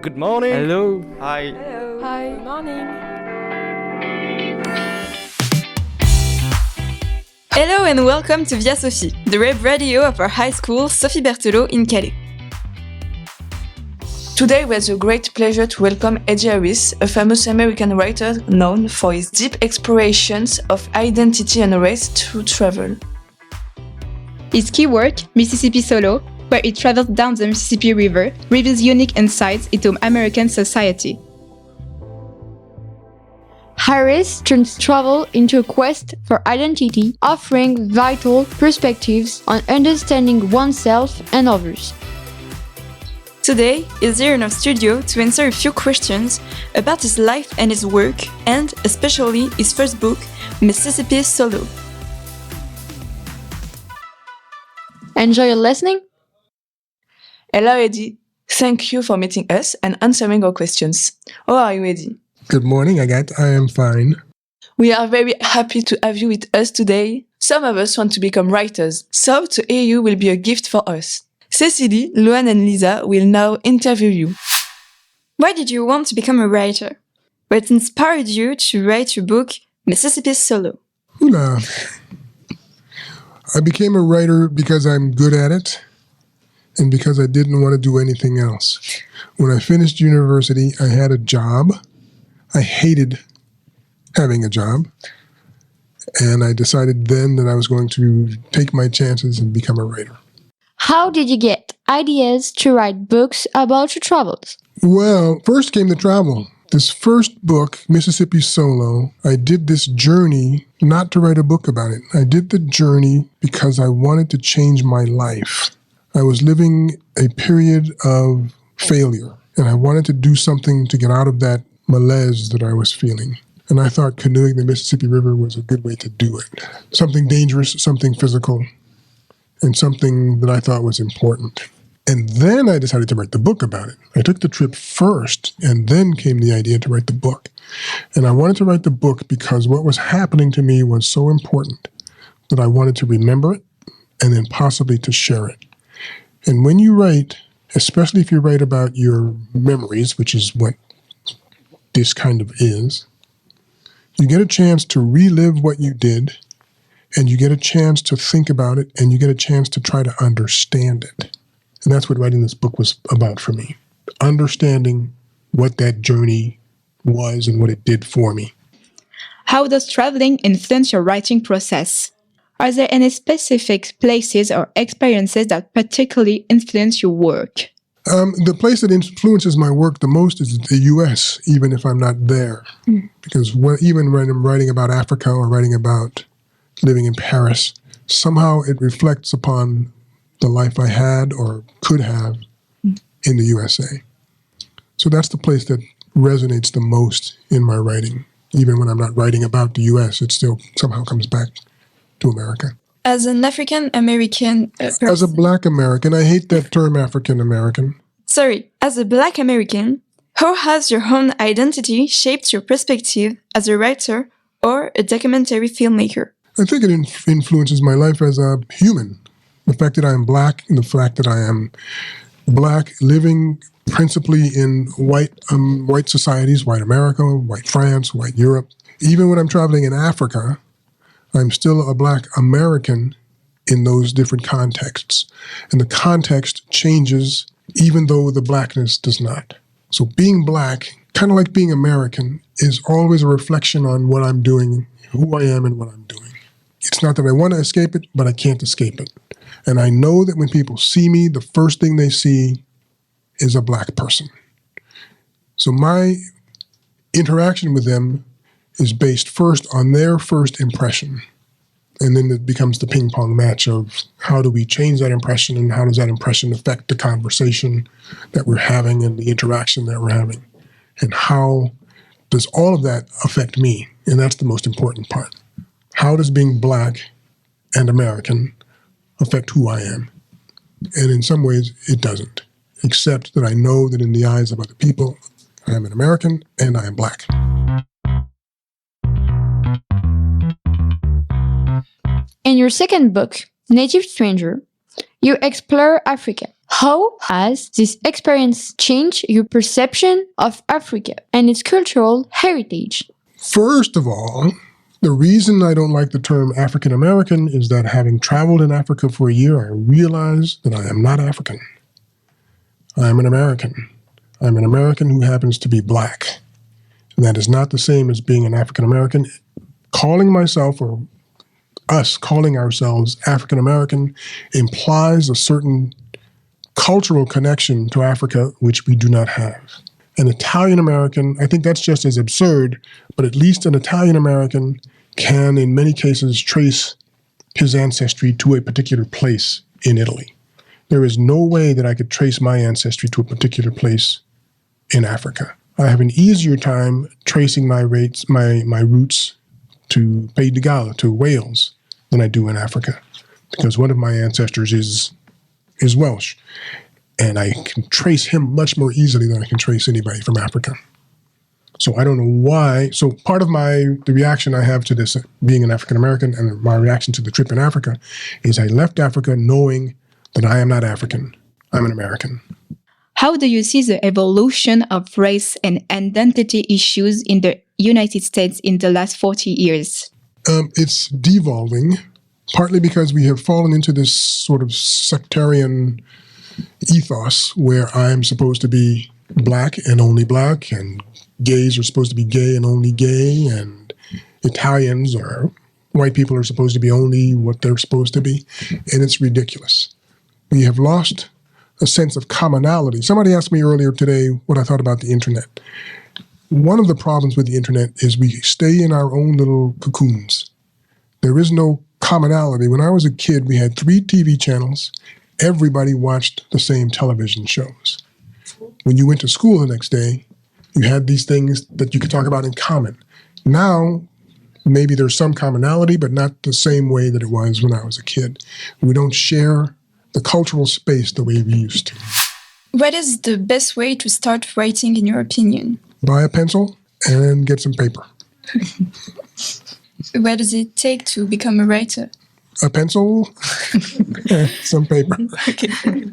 Good morning. Hello. Hi. Hello. Hi. Good morning. Hello and welcome to vià Sophie, the web radio of our high school, Sophie Berthelot in Calais. Today we have the great pleasure to welcome Eddy Harris, a famous American writer known for his deep explorations of identity and race through travel. His key work, Mississipi Solo, where he travels down the Mississippi River, reveals unique insights into American society. Harris turns travel into a quest for identity, offering vital perspectives on understanding oneself and others. Today, he's here in our studio to answer a few questions about his life and his work, and especially his first book, Mississipi Solo. Enjoy listening. Hello Eddy, thank you for meeting us and answering our questions. How are you, Eddy? Good morning, Agathe. I am fine. We are very happy to have you with us today. Some of us want to become writers, so to hear you will be a gift for us. Cécily, Louanne and Lisa will now interview you. Why did you want to become a writer? What inspired you to write your book, Mississipi Solo? Hola. I became a writer because I'm good at it and because I didn't want to do anything else. When I finished university, I had a job. I hated having a job. And I decided then that I was going to take my chances and become a writer. How did you get ideas to write books about your travels? Well, first came the travel. This first book, Mississipi Solo, I did this journey not to write a book about it. I did the journey because I wanted to change my life. I was living a period of failure, and I wanted to do something to get out of that malaise that I was feeling. And I thought canoeing the Mississippi River was a good way to do it. Something dangerous, something physical, and something that I thought was important. And then I decided to write the book about it. I took the trip first, and then came the idea to write the book. And I wanted to write the book because what was happening to me was so important that I wanted to remember it and then possibly to share it. And when you write, especially if you write about your memories, which is what this kind of is, you get a chance to relive what you did, and you get a chance to think about it, and you get a chance to try to understand it. And that's what writing this book was about for me, understanding what that journey was and what it did for me. How does traveling influence your writing process? Are there any specific places or experiences that particularly influence your work? The place that influences my work the most is the U.S., even if I'm not there. Because even when I'm writing about Africa or writing about living in Paris, somehow it reflects upon the life I had or could have in the USA. So that's the place that resonates the most in my writing. Even when I'm not writing about the US, it still somehow comes back to America. As an African-American person... As a Black American, I hate that term African-American. Sorry, as a Black American, how has your own identity shaped your perspective as a writer or a documentary filmmaker? I think it influences my life as a human. The fact that I am Black and the fact that I am Black living principally in white societies, white America, white France, white Europe. Even when I'm traveling in Africa, I'm still a Black American in those different contexts. And the context changes even though the Blackness does not. So being Black, kind of like being American, is always a reflection on what I'm doing, who I am and what I'm doing. It's not that I want to escape it, but I can't escape it. And I know that when people see me, the first thing they see is a Black person. So my interaction with them is based first on their first impression. And then it becomes the ping pong match of how do we change that impression and how does that impression affect the conversation that we're having and the interaction that we're having. And how does all of that affect me? And that's the most important part. How does being Black and American affect who I am? And in some ways, it doesn't, except that I know that in the eyes of other people, I am an American and I am Black. In your second book, Native Stranger, you explore Africa. How has this experience changed your perception of Africa and its cultural heritage? First of all, the reason I don't like the term African American is that having traveled in Africa for a year, I realized that I am not African. I am an American. I'm an American who happens to be black. And that is not the same as being an African American. Calling myself, or us calling ourselves African American, implies a certain cultural connection to Africa, which we do not have. An Italian American, I think that's just as absurd, but at least an Italian American can, in many cases, trace his ancestry to a particular place in Italy. There is no way that I could trace my ancestry to a particular place in Africa. I have an easier time tracing my roots to Pays de Galles, to Wales, than I do in Africa, because one of my ancestors is Welsh. And I can trace him much more easily than I can trace anybody from Africa. So I don't know why. So part of the reaction I have to this being an African American and my reaction to the trip in Africa is I left Africa knowing that I am not African. I'm an American. How do you see the evolution of race and identity issues in the United States in the last 40 years? It's devolving, partly because we have fallen into this sort of sectarian ethos where I'm supposed to be black and only black, and gays are supposed to be gay and only gay, and Italians or white people are supposed to be only what they're supposed to be, and it's ridiculous. We have lost a sense of commonality. Somebody asked me earlier today what I thought about the internet. One of the problems with the internet is we stay in our own little cocoons. There is no commonality. When I was a kid, we had 3 TV channels. Everybody watched the same television shows. When you went to school the next day, you had these things that you could talk about in common. Now, maybe there's some commonality, but not the same way that it was when I was a kid. We don't share the cultural space the way we used to. What is the best way to start writing, in your opinion? Buy a pencil and get some paper. What does it take to become a writer? A pencil, some paper. Okay.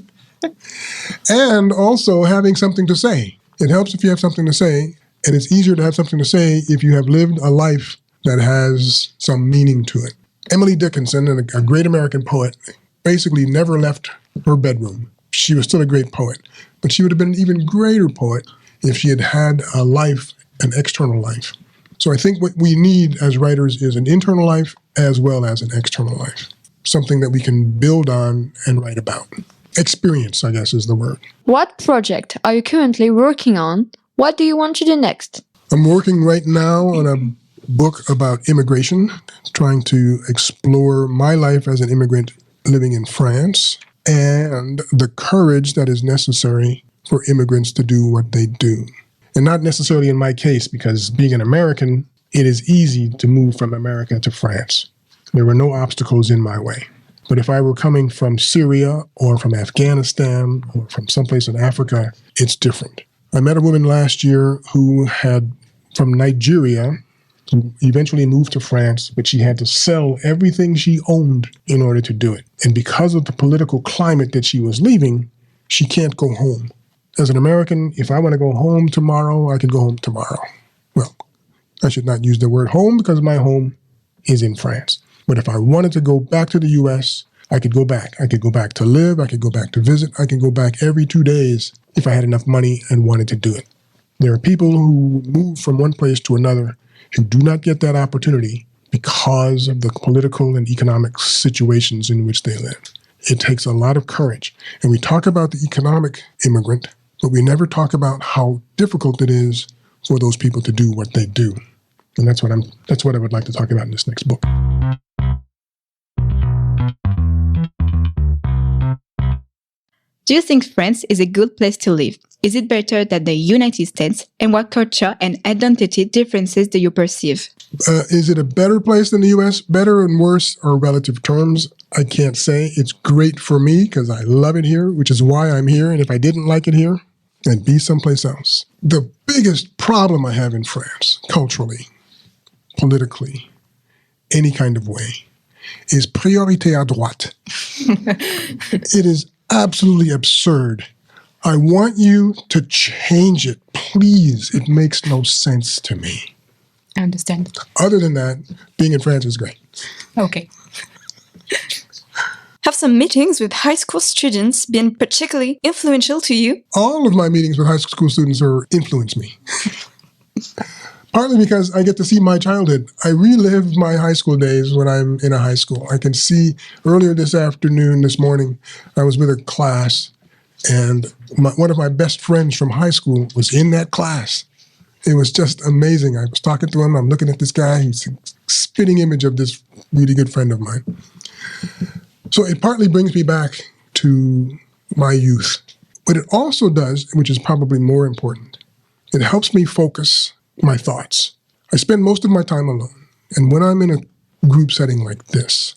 And also having something to say. It helps if you have something to say, and it's easier to have something to say if you have lived a life that has some meaning to it. Emily Dickinson, a great American poet, basically never left her bedroom. She was still a great poet, but she would have been an even greater poet if she had had a life, an external life. So I think what we need as writers is an internal life as well as an external life, something that we can build on and write about. Experience, I guess, is the word. What project are you currently working on? What do you want to do next? I'm working right now on a book about immigration, trying to explore my life as an immigrant living in France and the courage that is necessary for immigrants to do what they do. And not necessarily in my case, because being an American, it is easy to move from America to France. There were no obstacles in my way. But if I were coming from Syria or from Afghanistan or from someplace in Africa, it's different. I met a woman last year who had, from Nigeria, who eventually moved to France, but she had to sell everything she owned in order to do it. And because of the political climate that she was leaving, she can't go home. As an American, if I want to go home tomorrow, I can go home tomorrow. Well, I should not use the word home because my home is in France. But if I wanted to go back to the U.S., I could go back. I could go back to live. I could go back to visit. I could go back every 2 days if I had enough money and wanted to do it. There are people who move from one place to another who do not get that opportunity because of the political and economic situations in which they live. It takes a lot of courage. And we talk about the economic immigrant, but we never talk about how difficult it is for those people to do what they do. And that's what I would like to talk about in this next book. Do you think France is a good place to live? Is it better than the United States? And what culture and identity differences do you perceive? Is it a better place than the U.S.? Better and worse are relative terms. I can't say. It's great for me because I love it here, which is why I'm here. And if I didn't like it here, I'd be someplace else. The biggest problem I have in France, culturally, politically, any kind of way, is priorité à droite. It is absolutely absurd. I want you to change it, please. It makes no sense to me. I understand. Other than that, being in France is great. Okay. Have some meetings with high school students been particularly influential to you? All of my meetings with high school students influence me. Partly because I get to see my childhood. I relive my high school days when I'm in a high school. I can see earlier this morning, I was with a class, and one of my best friends from high school was in that class. It was just amazing. I was talking to him. I'm looking at this guy. He's a spitting image of this really good friend of mine. So it partly brings me back to my youth. What it also does, which is probably more important, it helps me focus my thoughts. I spend most of my time alone. And when I'm in a group setting like this,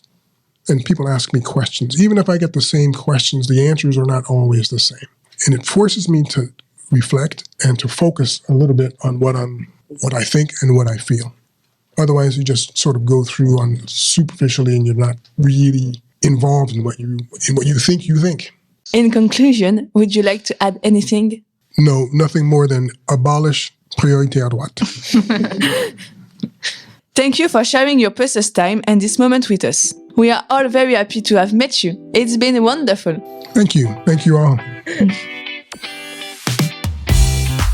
and people ask me questions, even if I get the same questions, the answers are not always the same. And it forces me to reflect and to focus a little bit on what I think and what I feel. Otherwise, you just sort of go through on superficially, and you're not really involved in what you think you think. In conclusion, would you like to add anything? No, nothing more than abolish priorité à droite. Thank you for sharing your precious time and this moment with us. We are all very happy to have met you. It's been wonderful. Thank you. Thank you all.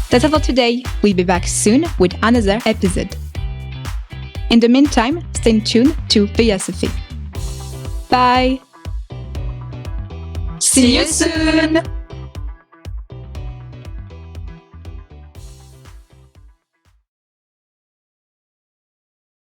That's all for today. We'll be back soon with another episode. In the meantime, stay tuned to vià Sophie. Bye! See you soon!